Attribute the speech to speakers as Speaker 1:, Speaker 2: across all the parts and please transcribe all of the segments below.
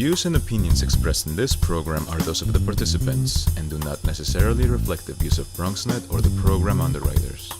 Speaker 1: views and opinions expressed in this program are those of the participants and do not necessarily reflect the views of BronxNet or the program underwriters.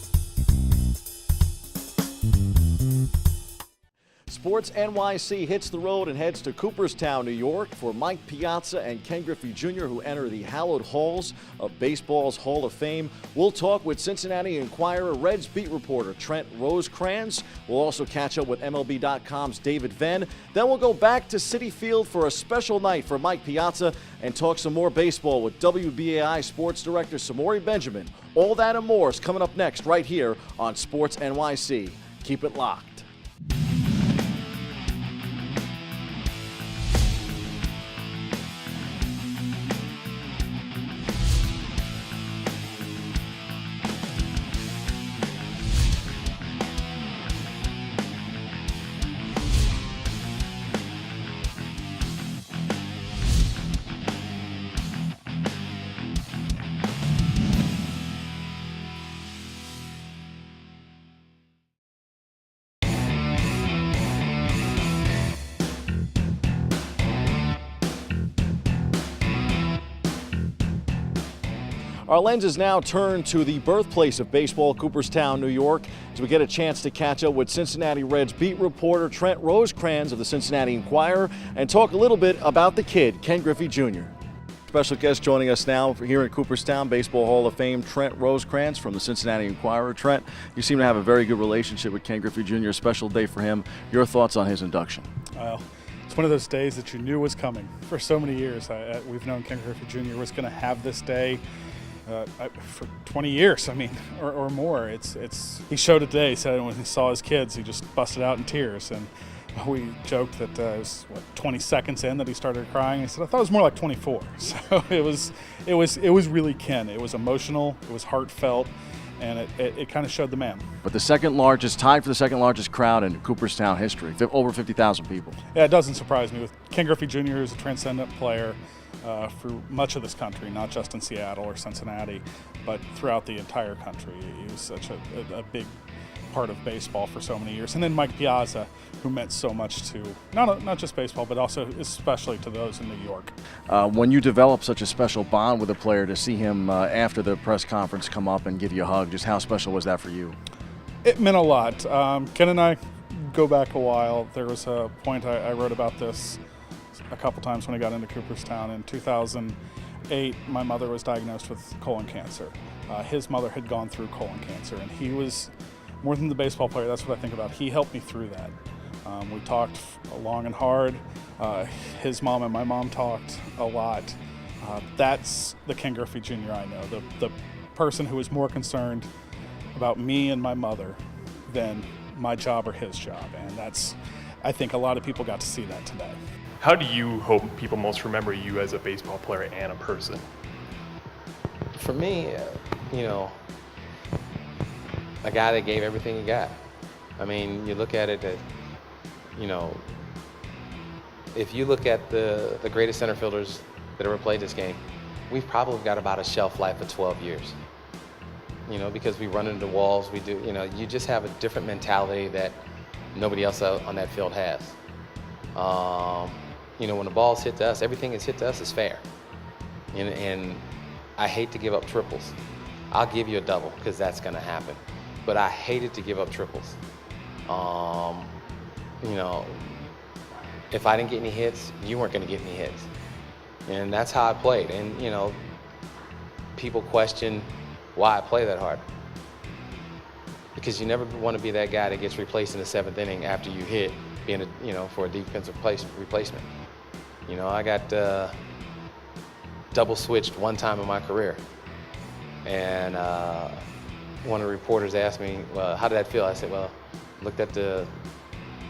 Speaker 2: Sports NYC hits the road and heads to Cooperstown, New York for Mike Piazza and Ken Griffey Jr., who enter the hallowed halls of baseball's Hall of Fame. We'll talk with Cincinnati Enquirer Reds beat reporter Trent Rosecrans. We'll also catch up with MLB.com's David Venn. Then we'll go back to Citi Field for a special night for Mike Piazza and talk some more baseball with WBAI Sports Director Samori Benjamin. All that and more is coming up next right here on Sports NYC. Keep it locked. Our lenses now turn to the birthplace of baseball, Cooperstown, New York, as we get a chance to catch up with Cincinnati Reds beat reporter Trent Rosecrans of the Cincinnati Enquirer and talk a little bit about the kid, Ken Griffey Jr. Special guest joining us now here in Cooperstown, Baseball Hall of Fame, Trent Rosecrans from the Cincinnati Enquirer. Trent, you seem to have a very good relationship with Ken Griffey Jr., a special day for him. Your thoughts on his induction?
Speaker 3: Well, it's one of those days that you knew was coming for so many years. We've known Ken Griffey Jr. was going to have this day for 20 years, I mean, or more. He showed it today. He said when he saw his kids, he just busted out in tears. And we joked that it was 20 seconds in that he started crying. He said, I thought it was more like 24. So it was really Ken. It was emotional, it was heartfelt, and it kind of showed the man. But
Speaker 2: tied for the second largest crowd in Cooperstown history, over 50,000 people.
Speaker 3: Yeah, it doesn't surprise me. With Ken Griffey Jr. is a transcendent player for much of this country, not just in Seattle or Cincinnati, but throughout the entire country. He was such a big part of baseball for so many years. And then Mike Piazza, who meant so much to not just baseball, but also especially to those in New York.
Speaker 2: When you develop such a special bond with a player, to see him after the press conference come up and give you a hug, just how special was that for you?
Speaker 3: It meant a lot. Ken and I go back a while. There was a point I wrote about this a couple times when I got into Cooperstown. In 2008, my mother was diagnosed with colon cancer. His mother had gone through colon cancer, and he was, more than the baseball player, that's what I think about. He helped me through that. We talked long and hard. His mom and my mom talked a lot. That's the Ken Griffey Jr. I know, the person who was more concerned about me and my mother than my job or his job. And I think a lot of people got to see that today.
Speaker 4: How do you hope people most remember you as a baseball player and a person?
Speaker 5: For me, a guy that gave everything he got. I mean, you look at it that, if you look at the greatest center fielders that ever played this game, we've probably got about a shelf life of 12 years. Because we run into walls, we do, you just have a different mentality that nobody else on that field has. When the ball's hit to us, everything that's hit to us is fair. And I hate to give up triples. I'll give you a double because that's going to happen. But I hated to give up triples. If I didn't get any hits, you weren't going to get any hits. And that's how I played. And, people question why I play that hard. Because you never want to be that guy that gets replaced in the 7th inning after you hit, for a defensive replacement. I got double switched one time in my career. And one of the reporters asked me, well, how did that feel? I said, well, looked at the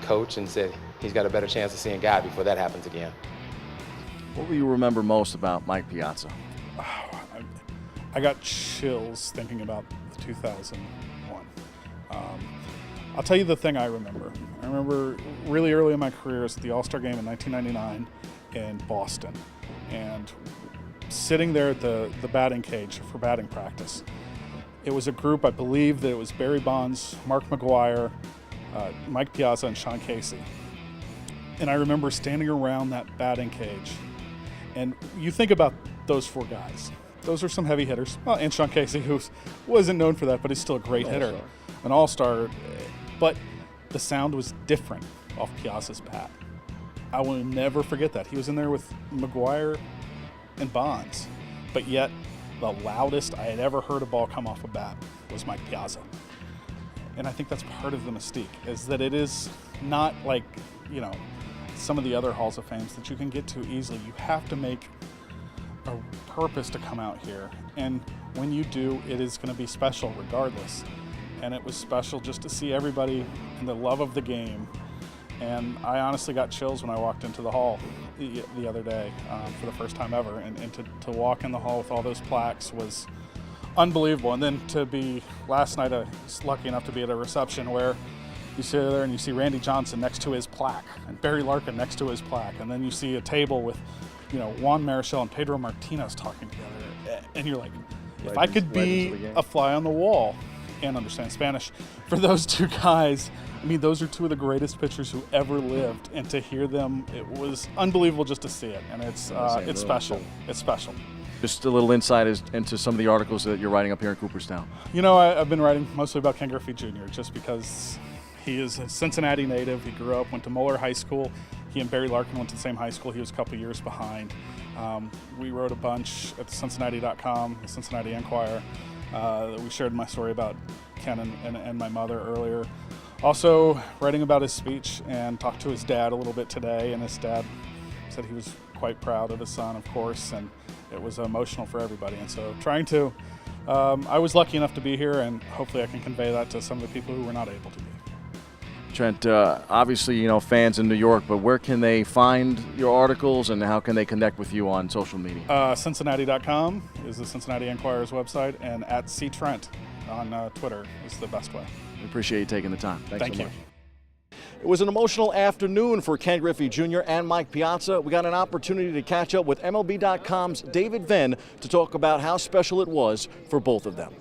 Speaker 5: coach and said, he's got a better chance of seeing God before that happens again.
Speaker 2: What will you remember most about Mike Piazza?
Speaker 3: I got chills thinking about the 2001. I'll tell you the thing I remember. I remember really early in my career was at the All-Star game in 1999 in Boston. And sitting there at the batting cage for batting practice. It was a group, I believe that it was Barry Bonds, Mark McGuire, Mike Piazza, and Sean Casey. And I remember standing around that batting cage. And you think about those 4 guys. Those are some heavy hitters. Well, and Sean Casey, who wasn't known for that, but he's still a great hitter. An all-star. But the sound was different off Piazza's bat. I will never forget that. He was in there with McGuire and Bonds. But yet, the loudest I had ever heard a ball come off a bat was Mike Piazza. And I think that's part of the mystique, is that it is not like, some of the other Halls of Fames that you can get to easily. You have to make a purpose to come out here. And when you do, it is going to be special regardless. And it was special just to see everybody and the love of the game. And I honestly got chills when I walked into the hall the other day for the first time ever. And to walk in the hall with all those plaques was unbelievable. And then to be, last night I was lucky enough to be at a reception where you sit there and you see Randy Johnson next to his plaque and Barry Larkin next to his plaque. And then you see a table with, Juan Marichal and Pedro Martinez talking together. And you're like, if I could be a fly on the wall and understand Spanish for those 2 guys, I mean, those are 2 of the greatest pitchers who ever lived. And to hear them, it was unbelievable just to see it. And it's special. It's special.
Speaker 2: Just a little insight into some of the articles that you're writing up here in Cooperstown.
Speaker 3: I've been writing mostly about Ken Griffey Jr. just because he is a Cincinnati native. He grew up, went to Moeller High School. He and Barry Larkin went to the same high school. He was a couple years behind. We wrote a bunch at Cincinnati.com, the Cincinnati Enquirer. We shared my story about Ken and my mother earlier. Also, writing about his speech and talked to his dad a little bit today. And his dad said he was quite proud of his son, of course, and it was emotional for everybody. And so I was lucky enough to be here, and hopefully I can convey that to some of the people who were not able to be.
Speaker 2: Trent, obviously, fans in New York, but where can they find your articles and how can they connect with you on social media?
Speaker 3: Cincinnati.com is the Cincinnati Enquirer's website, and at @CTrent on Twitter is the best way.
Speaker 2: We appreciate you taking the time. Thanks so much. It was an emotional afternoon for Ken Griffey Jr. and Mike Piazza. We got an opportunity to catch up with MLB.com's David Venn to talk about how special it was for both of them.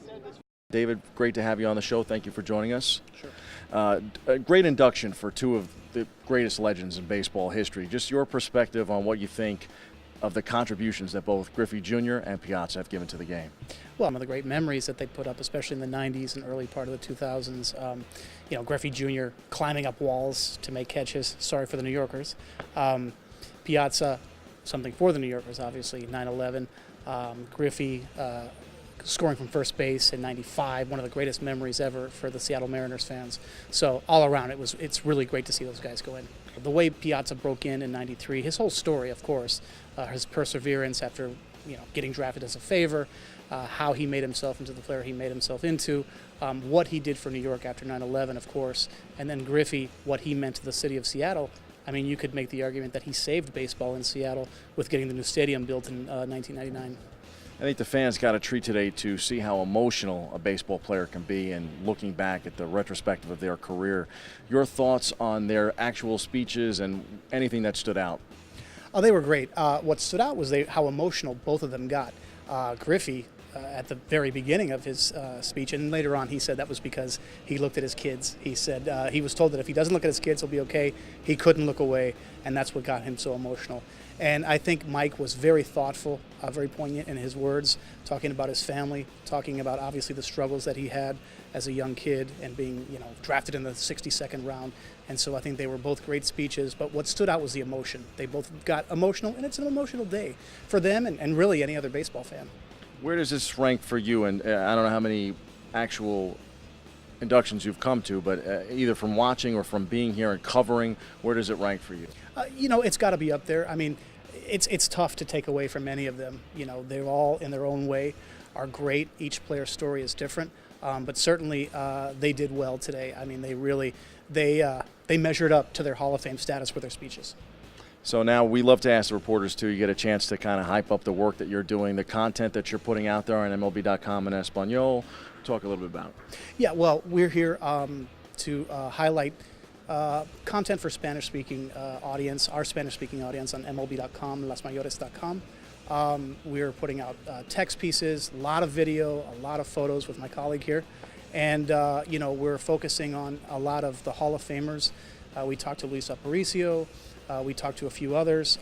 Speaker 2: David, great to have you on the show. Thank you for joining us.
Speaker 6: Sure.
Speaker 2: A great induction for 2 of the greatest legends in baseball history. Just your perspective on what you think of the contributions that both Griffey Jr. and Piazza have given to the game.
Speaker 6: Well, some of the great memories that they put up, especially in the 90s and early part of the 2000s. Griffey Jr. climbing up walls to make catches. Sorry for the New Yorkers. Piazza, something for the New Yorkers, obviously, 9/11. Griffey scoring from first base in '95, one of the greatest memories ever for the Seattle Mariners fans. So all around, it's really great to see those guys go in. The way Piazza broke in '93, his whole story, of course, his perseverance after getting drafted as a favor, how he made himself into the player he made himself into, what he did for New York after 9/11, of course, and then Griffey, what he meant to the city of Seattle. I mean, you could make the argument that he saved baseball in Seattle with getting the new stadium built in 1999.
Speaker 2: I think the fans got a treat today to see how emotional a baseball player can be and looking back at the retrospective of their career. Your thoughts on their actual speeches and anything that stood out?
Speaker 6: Oh, they were great. What stood out was how emotional both of them got. Griffey, at the very beginning of his speech, and later on he said that was because he looked at his kids. He said he was told that if he doesn't look at his kids, he'll be okay. He couldn't look away, and that's what got him so emotional. And I think Mike was very thoughtful, very poignant in his words, talking about his family, talking about obviously the struggles that he had as a young kid and being, drafted in the 62nd round. And so I think they were both great speeches, but what stood out was the emotion. They both got emotional, and it's an emotional day for them and really any other baseball fan.
Speaker 2: Where does this rank for you? And I don't know how many actual inductions you've come to, but either from watching or from being here and covering, where does it rank for you?
Speaker 6: It's got to be up there. I mean, it's tough to take away from any of them. They're all in their own way are great. Each player's story is different, but certainly they did well today. I mean, they measured up to their Hall of Fame status with their speeches.
Speaker 2: So now we love to ask the reporters too. You get a chance to kind of hype up the work that you're doing, the content that you're putting out there on MLB.com and Espanol. Talk a little bit about it.
Speaker 6: Yeah, well, we're here to highlight content for Spanish-speaking audience, our Spanish-speaking audience on MLB.com, lasmayores.com. We're putting out text pieces, a lot of video, a lot of photos with my colleague here. And, we're focusing on a lot of the Hall of Famers. We talked to Luis Aparicio. We talked to a few others,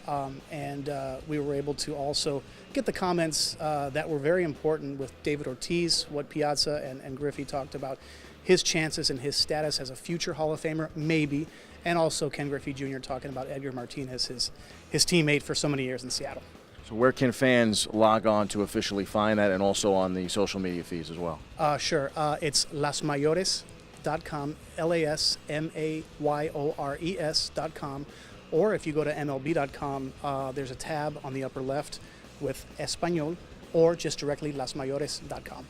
Speaker 6: and we were able to also get the comments that were very important with David Ortiz, what Piazza and Griffey talked about, his chances and his status as a future Hall of Famer, maybe, and also Ken Griffey Jr. talking about Edgar Martinez, his teammate for so many years in Seattle.
Speaker 2: So where can fans log on to officially find that, and also on the social media feeds as well?
Speaker 6: Sure. It's lasmayores.com, LASMAYORES.com, or if you go to MLB.com, there's a tab on the upper left with Español, or just directly lasmayores.com.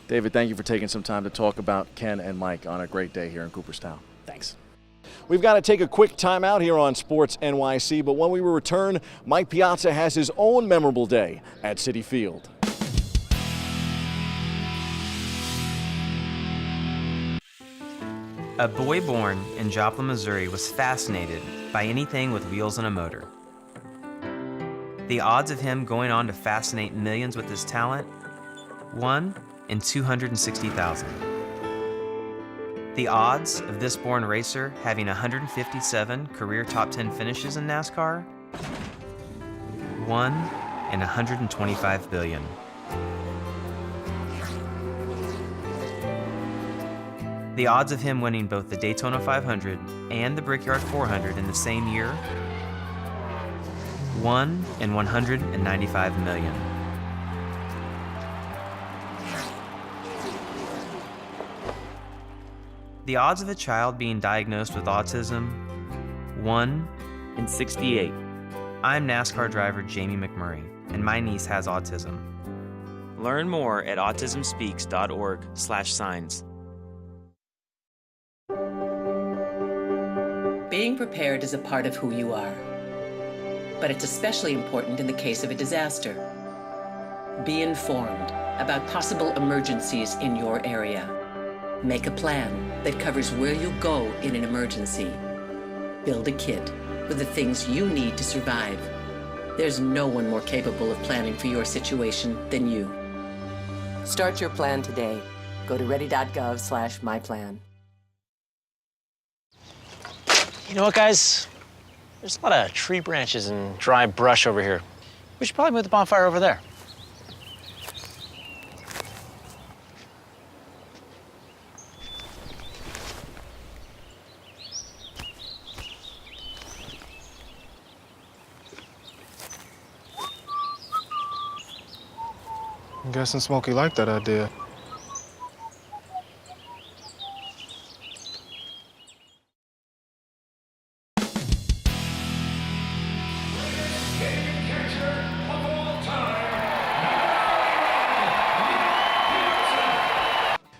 Speaker 2: David, thank you for taking some time to talk about Ken and Mike on a great day here in Cooperstown.
Speaker 6: Thanks.
Speaker 2: We've got to take a quick time out here on Sports NYC, but when we return, Mike Piazza has his own memorable day at Citi Field.
Speaker 7: A boy born in Joplin, Missouri was fascinated by anything with wheels and a motor. The odds of him going on to fascinate millions with his talent? 1 in 260,000. The odds of this born racer having 157 career top 10 finishes in NASCAR? 1 in 125 billion. The odds of him winning both the Daytona 500 and the Brickyard 400 in the same year? 1 in 195 million. The odds of a child being diagnosed with autism? 1 in 68. I'm NASCAR driver Jamie McMurray, and my niece has autism. Learn more at autismspeaks.org/signs.
Speaker 8: Being prepared is a part of who you are, but it's especially important in the case of a disaster. Be informed about possible emergencies in your area. Make a plan that covers where you'll go in an emergency. Build a kit with the things you need to survive. There's no one more capable of planning for your situation than you. Start your plan today. Go to ready.gov/myplan.
Speaker 9: You know what, guys? There's a lot of tree branches and dry brush over here. We should probably move the bonfire over there.
Speaker 10: I'm guessing Smokey liked that idea.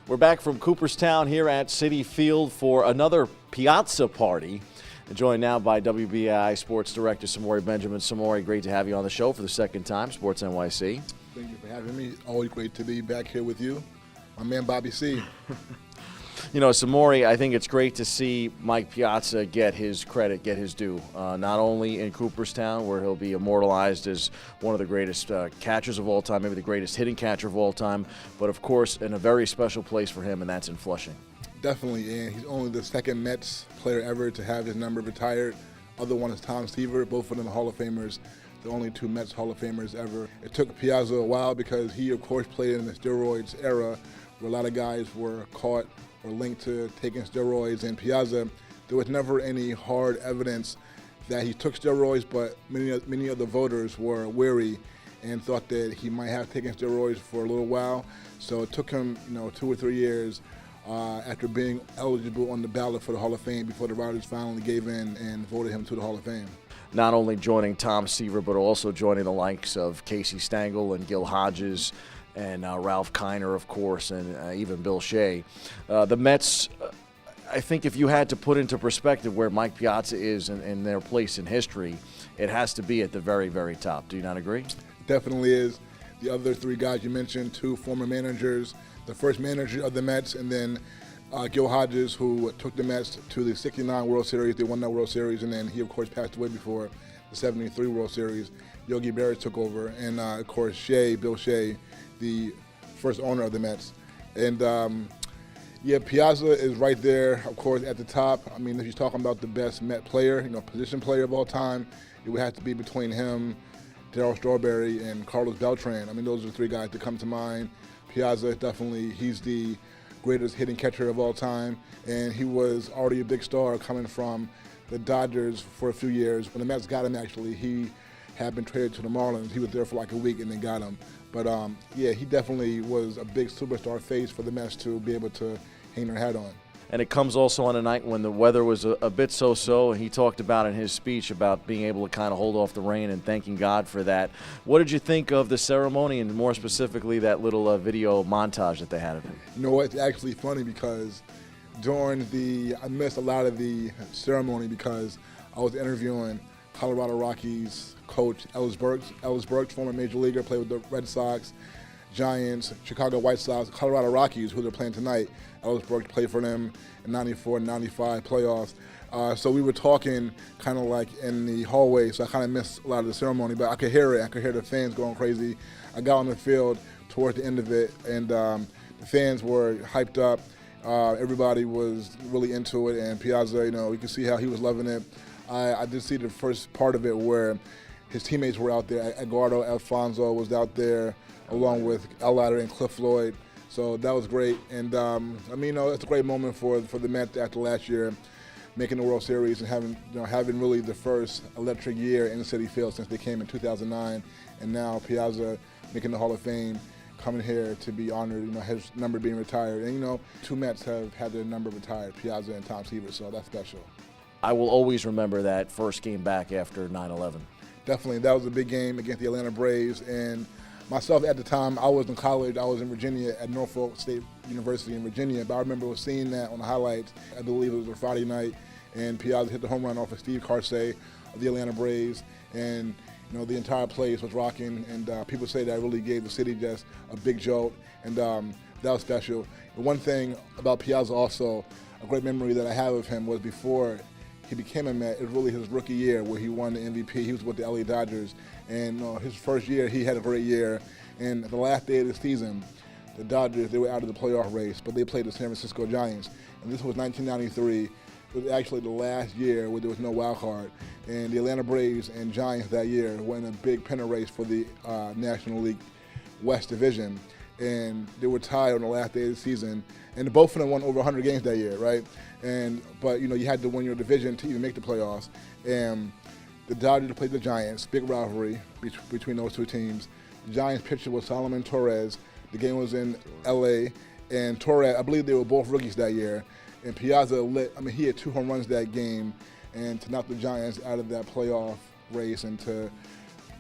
Speaker 2: We're back from Cooperstown here at Citi Field for another Piazza party. Joined now by WBAI Sports Director Samori Benjamin. Samori, great to have you on the show for the second time, Sports NYC.
Speaker 11: Thank you for having me. Always great to be back here with you. My man Bobby C.
Speaker 2: You know, Samori, I think it's great to see Mike Piazza get his credit, get his due, not only in Cooperstown, where he'll be immortalized as one of the greatest catchers of all time, maybe the greatest hitting catcher of all time, but of course in a very special place for him, and that's in Flushing.
Speaker 11: Definitely, and he's only the second Mets player ever to have his number retired. Other one is Tom Seaver, both of them Hall of Famers. The only two Mets Hall of Famers ever. It took Piazza a while because he, of course, played in the steroids era where a lot of guys were caught or linked to taking steroids. And Piazza, there was never any hard evidence that he took steroids, but many of the voters were wary and thought that he might have taken steroids for a little while. So it took him, 2 or 3 years after being eligible on the ballot for the Hall of Fame before the voters finally gave in and voted him to the Hall of Fame.
Speaker 2: Not only joining Tom Seaver, but also joining the likes of Casey Stengel and Gil Hodges and Ralph Kiner, of course, and even Bill Shea. The Mets, I think if you had to put into perspective where Mike Piazza is in their place in history, it has to be at the very, very top. Do you not agree?
Speaker 11: Definitely is. The other three guys you mentioned, two former managers, the first manager of the Mets, and then Gil Hodges, who took the Mets to the '69 World Series. They won that World Series, and then he, of course, passed away before the '73 World Series. Yogi Berra took over, and, of course, Bill Shea, the first owner of the Mets. And, Yeah, Piazza is right there, of course, at the top. I mean, if you're talking about the best Met player, position player of all time, it would have to be between him, Darryl Strawberry, and Carlos Beltran. I mean, those are 3 guys that come to mind. Piazza, definitely, he's the greatest hitting catcher of all time, and he was already a big star coming from the Dodgers for a few years. When the Mets got him, actually, he had been traded to the Marlins. He was there for like a week and then got him. But yeah, he definitely was a big superstar face for the Mets to be able to hang their hat on.
Speaker 2: And it comes also on a night when the weather was a bit so-so, and he talked about in his speech about being able to kind of hold off the rain and thanking God for that. What did you think of the ceremony, and more specifically that little video montage that they had of him?
Speaker 11: You know what? It's actually funny because I missed a lot of the ceremony because I was interviewing Colorado Rockies coach Ellis Burks. Ellis Burks, former major leaguer, played with the Red Sox, Giants, Chicago White Sox, Colorado Rockies, who they're playing tonight. Ellis Burks played for them in '94 and '95 playoffs. So we were talking kind of like in the hallway, so I kind of missed a lot of the ceremony, but I could hear it. I could hear the fans going crazy. I got on the field towards the end of it, and the fans were hyped up. Everybody was really into it, and Piazza, you could see how he was loving it. I did see the first part of it where his teammates were out there. Eduardo Alfonso was out there along with Al Leiter and Cliff Floyd. So that was great. And I mean, it's a great moment for the Mets after last year, making the World Series and having really the first electric year in the Citi Field since they came in 2009. And now Piazza making the Hall of Fame, coming here to be honored, his number being retired. And 2 Mets have had their number retired, Piazza and Tom Seaver, so that's special.
Speaker 2: I will always remember that first game back after 9/11.
Speaker 11: Definitely, that was a big game against the Atlanta Braves, and myself at the time, I was in college. I was in Virginia at Norfolk State University in Virginia, but I remember seeing that on the highlights. I believe it was a Friday night, and Piazza hit the home run off of Steve Carsey of the Atlanta Braves, and the entire place was rocking, and people say that really gave the city just a big jolt, and that was special. The one thing about Piazza also, a great memory that I have of him was before he became a Met, it was really his rookie year where he won the MVP. He was with the LA Dodgers, and his first year, he had a great year. And the last day of the season, the Dodgers, they were out of the playoff race, but they played the San Francisco Giants. And this was 1993. It was actually the last year where there was no wild card. And the Atlanta Braves and Giants that year were in a big pennant race for the National League West Division. And they were tied on the last day of the season. And both of them won over 100 games that year, right? But you had to win your division to even make the playoffs. And the Dodgers played the Giants, big rivalry between those 2 teams. The Giants pitcher was Solomon Torres. The game was in LA, and Torres, I believe they were both rookies that year. And Piazza he had 2 home runs that game, and to knock the Giants out of that playoff race and to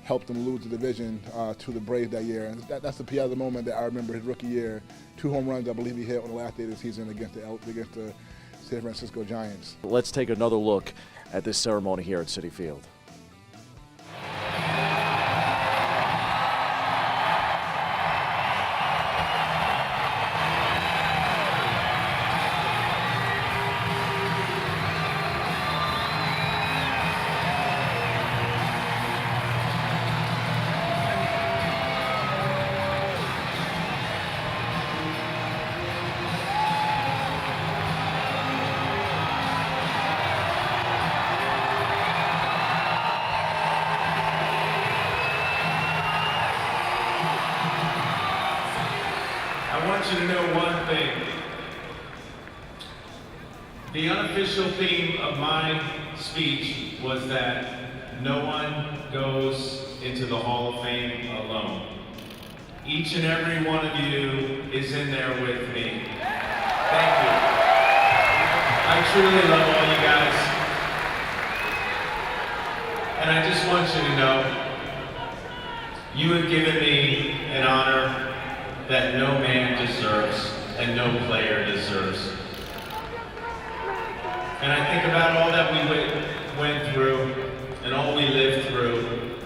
Speaker 11: help them lose the division to the Braves that year. And that's the Piazza moment that I remember his rookie year. 2 home runs, I believe he hit on the last day of the season against the San Francisco Giants.
Speaker 2: Let's take another look at this ceremony here at Citi Field.
Speaker 12: I want you to know one thing. The unofficial theme of my speech was that no one goes into the Hall of Fame alone. Each and every one of you is in there with me. Thank you. I truly love all you guys. And I just want you to know, you have given me an honor that no man deserves and no player deserves. And I think about all that we went through and all we lived through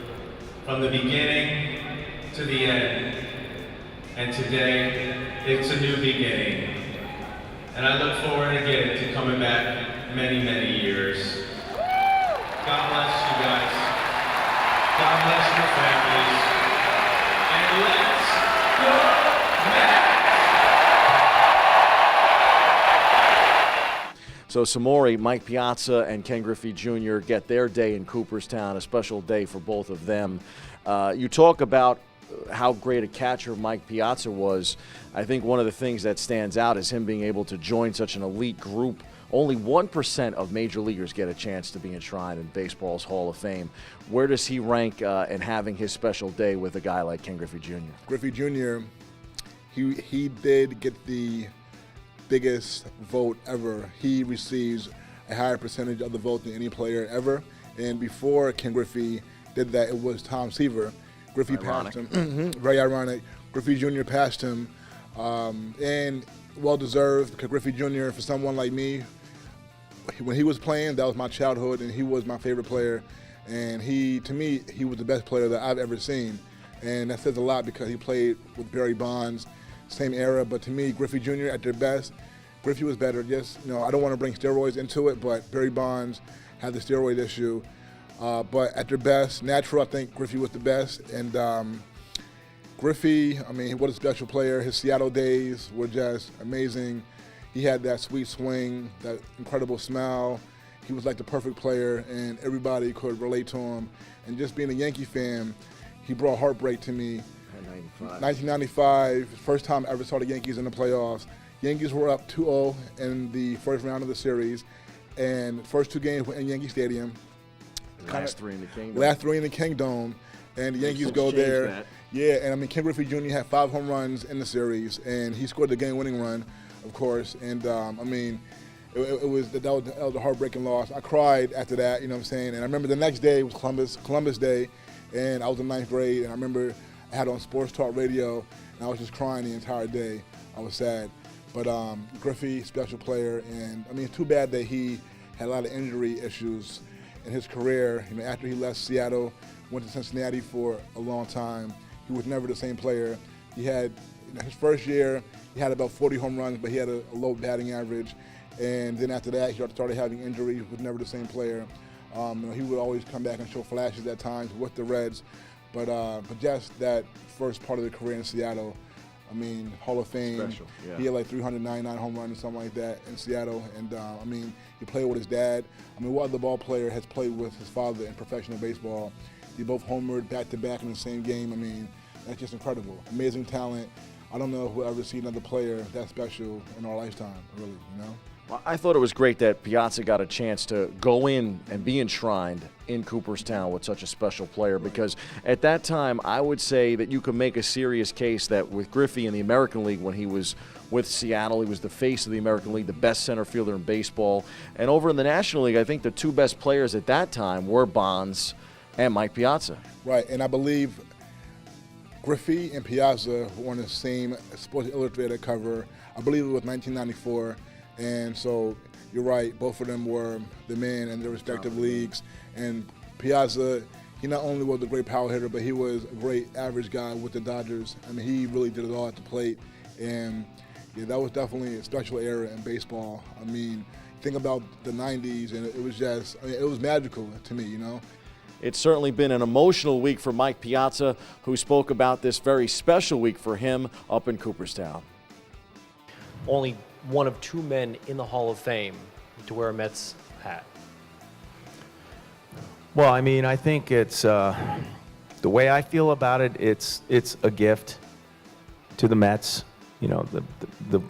Speaker 12: from the beginning to the end. And today, it's a new beginning. And I look forward again to coming back many, many years. God bless you guys. God bless your families. And let's go Mets!
Speaker 2: So Samori, Mike Piazza, and Ken Griffey Jr. get their day in Cooperstown, a special day for both of them. You talk about how great a catcher Mike Piazza was. I think one of the things that stands out is him being able to join such an elite group. Only 1% of major leaguers get a chance to be enshrined in baseball's Hall of Fame. Where does he rank in having his special day with a guy like Ken Griffey Jr.?
Speaker 11: Griffey Jr., he did get the biggest vote ever. He receives a higher percentage of the vote than any player ever. And before Ken Griffey did that, it was Tom Seaver. Griffey passed him. Very ironic. Griffey Jr. passed him, and well-deserved, because Griffey Jr., for someone like me, when he was playing, that was my childhood, and he was my favorite player. And to me, he was the best player that I've ever seen. And that says a lot, because he played with Barry Bonds, same era. But to me, Griffey Jr. at their best, Griffey was better. Just, I don't want to bring steroids into it, but Barry Bonds had the steroid issue. But at their best, natural, I think Griffey was the best. And Griffey, I mean, what a special player. His Seattle days were just amazing. He had that sweet swing, that incredible smile. He was like the perfect player, and everybody could relate to him. And just being a Yankee fan, he brought heartbreak to me. 1995, first time I ever saw the Yankees in the playoffs. Yankees were up 2-0 in the first round of the series, and first two games were in Yankee Stadium.
Speaker 2: Last three in the Kingdom.
Speaker 11: Last three in the Kingdom, and the Yankees go there.
Speaker 2: That.
Speaker 11: Yeah, and I mean, Ken Griffey Jr. had 5 home runs in the series, and he scored the game-winning run, of course. And I mean, that was a heartbreaking loss. I cried after that, you know what I'm saying? And I remember the next day was Columbus Day, and I was in 9th grade, and I remember I had on Sports Talk Radio, and I was just crying the entire day. I was sad. But Griffey, special player, and I mean, it's too bad that he had a lot of injury issues in his career. After he left Seattle, went to Cincinnati for a long time, he was never the same player. He had, his first year, he had about 40 home runs, but he had a low batting average. And then after that, he started having injuries, was never the same player. He would always come back and show flashes at times with the Reds. But just that first part of the career in Seattle, I mean, Hall of Fame.
Speaker 2: Special, yeah.
Speaker 11: He had like 399 home runs or something like that in Seattle. And I mean, he played with his dad. I mean, what other ball player has played with his father in professional baseball? They both homered back-to-back in the same game. I mean, that's just incredible. Amazing talent. I don't know if we'll ever see another player that special in our lifetime, really,
Speaker 2: Well, I thought it was great that Piazza got a chance to go in and be enshrined in Cooperstown with such a special player, because at that time I would say that you could make a serious case that with Griffey in the American League, when he was with Seattle, he was the face of the American League, the best center fielder in baseball. And over in the National League, I think the two best players at that time were Bonds and Mike Piazza.
Speaker 11: Right, and I believe Griffey and Piazza were on the same Sports Illustrated cover. I believe it was 1994. And so you're right, both of them were the men in their respective leagues. And Piazza, he not only was a great power hitter, but he was a great average guy with the Dodgers. I mean, he really did it all at the plate. And yeah, that was definitely a special era in baseball. I mean, think about the 90s, and it was just, I mean, it was magical to me,
Speaker 2: It's certainly been an emotional week for Mike Piazza, who spoke about this very special week for him up in Cooperstown.
Speaker 13: Only one of 2 men in the Hall of Fame to wear a Mets hat.
Speaker 14: Well, I mean, I think it's the way I feel about it. It's a gift to the Mets. The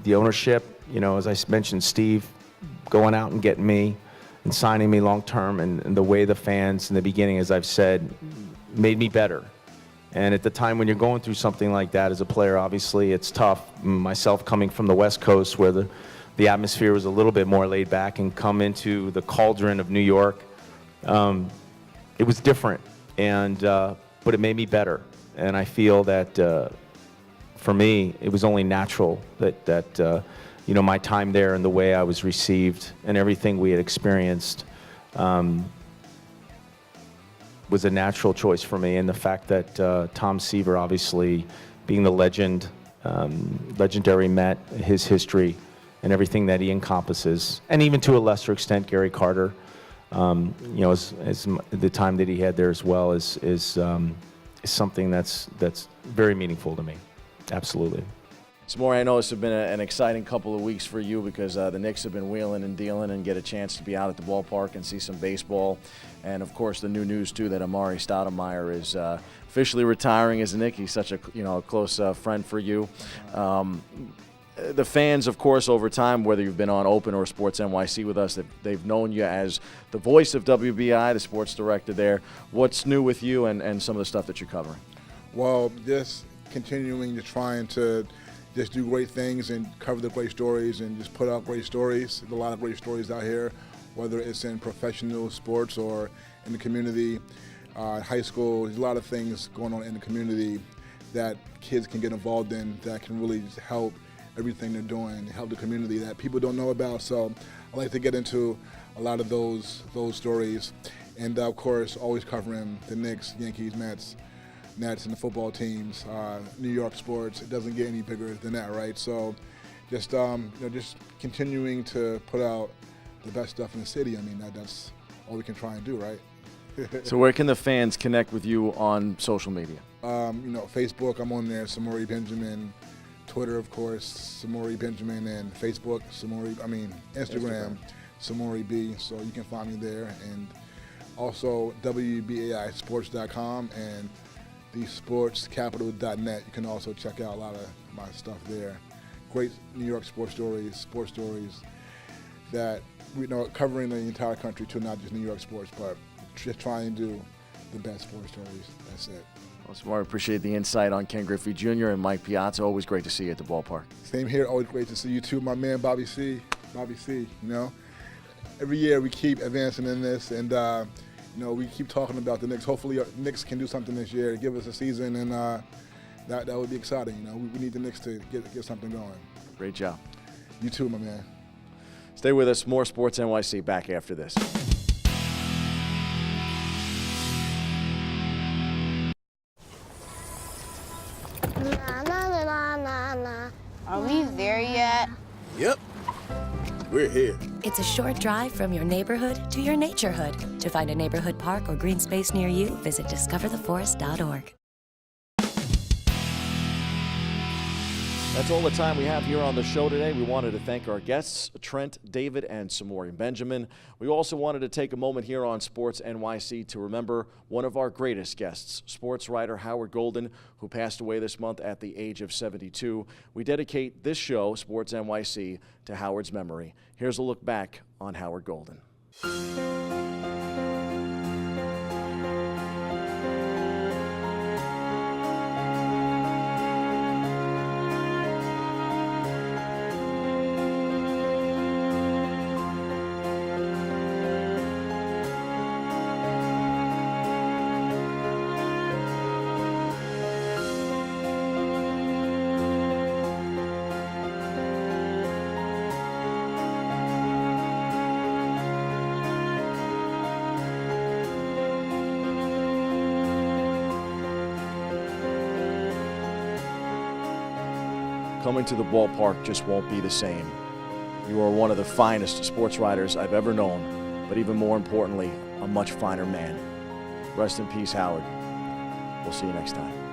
Speaker 14: ownership. As I mentioned, Steve going out and getting me and signing me long term, and the way the fans in the beginning, as I've said, made me better. And at the time when you're going through something like that as a player, obviously it's tough. Myself coming from the West Coast, where the atmosphere was a little bit more laid back, and come into the cauldron of New York, it was different. And but it made me better. And I feel that for me, it was only natural that my time there and the way I was received and everything we had experienced was a natural choice for me. And the fact that Tom Seaver, obviously being the legendary Met, his history and everything that he encompasses, and even to a lesser extent Gary Carter, as the time that he had there as well, is something that's very meaningful to me. Absolutely.
Speaker 2: Samori, I know this has been an exciting couple of weeks for you because the Knicks have been wheeling and dealing and get a chance to be out at the ballpark and see some baseball. And, of course, the new news, too, that Amari Stoudemire is officially retiring as a Knick. He's such a close friend for you. The fans, of course, over time, whether you've been on Open or Sports NYC with us, they've known you as the voice of WBI, the sports director there. What's new with you and some of the stuff that you're covering?
Speaker 11: Well, just continuing to trying to just do great things and cover the great stories and just put out great stories. There's a lot of great stories out here, whether it's in professional sports or in the community, high school. There's a lot of things going on in the community that kids can get involved in that can really just help everything they're doing, help the community that people don't know about. So I like to get into a lot of those stories. And of course, always covering the Knicks, Yankees, Mets, Nets, and the football teams, New York sports. It doesn't get any bigger than that, right? So just just continuing to put out the best stuff in the city. I mean, that's all we can try and do, right?
Speaker 2: So where can the fans connect with you on social media?
Speaker 11: Facebook, I'm on there, Samori Benjamin. Twitter, of course, Samori Benjamin, and Facebook, Instagram, Samori B. So you can find me there, and also WBAIsports.com and thesportscapital.net. You can also check out a lot of my stuff there. Great New York sports stories that covering the entire country too, not just New York sports, but just trying to do the best sports stories. That's it.
Speaker 2: Well, Samori, appreciate the insight on Ken Griffey Jr. and Mike Piazza. Always great to see you at the ballpark.
Speaker 11: Same here. Always great to see you too, my man Bobby C. Every year we keep advancing in this, and we keep talking about the Knicks. Hopefully, Knicks can do something this year to give us a season, and that would be exciting. We need the Knicks to get something going.
Speaker 2: Great job.
Speaker 11: You too, my man.
Speaker 2: Stay with us. More Sports NYC back after this.
Speaker 15: Are we there yet?
Speaker 16: Yep, we're here.
Speaker 17: It's a short drive from your neighborhood to your naturehood. To find a neighborhood park or green space near you, visit discovertheforest.org.
Speaker 2: That's all the time we have here on the show today. We wanted to thank our guests, Trent, David, and Samori Benjamin. We also wanted to take a moment here on Sports NYC to remember one of our greatest guests, sports writer Howard Golden, who passed away this month at the age of 72. We dedicate this show, Sports NYC, to Howard's memory. Here's a look back on Howard Golden. Coming to the ballpark just won't be the same. You are one of the finest sports writers I've ever known, but even more importantly, a much finer man. Rest in peace, Howard. We'll see you next time.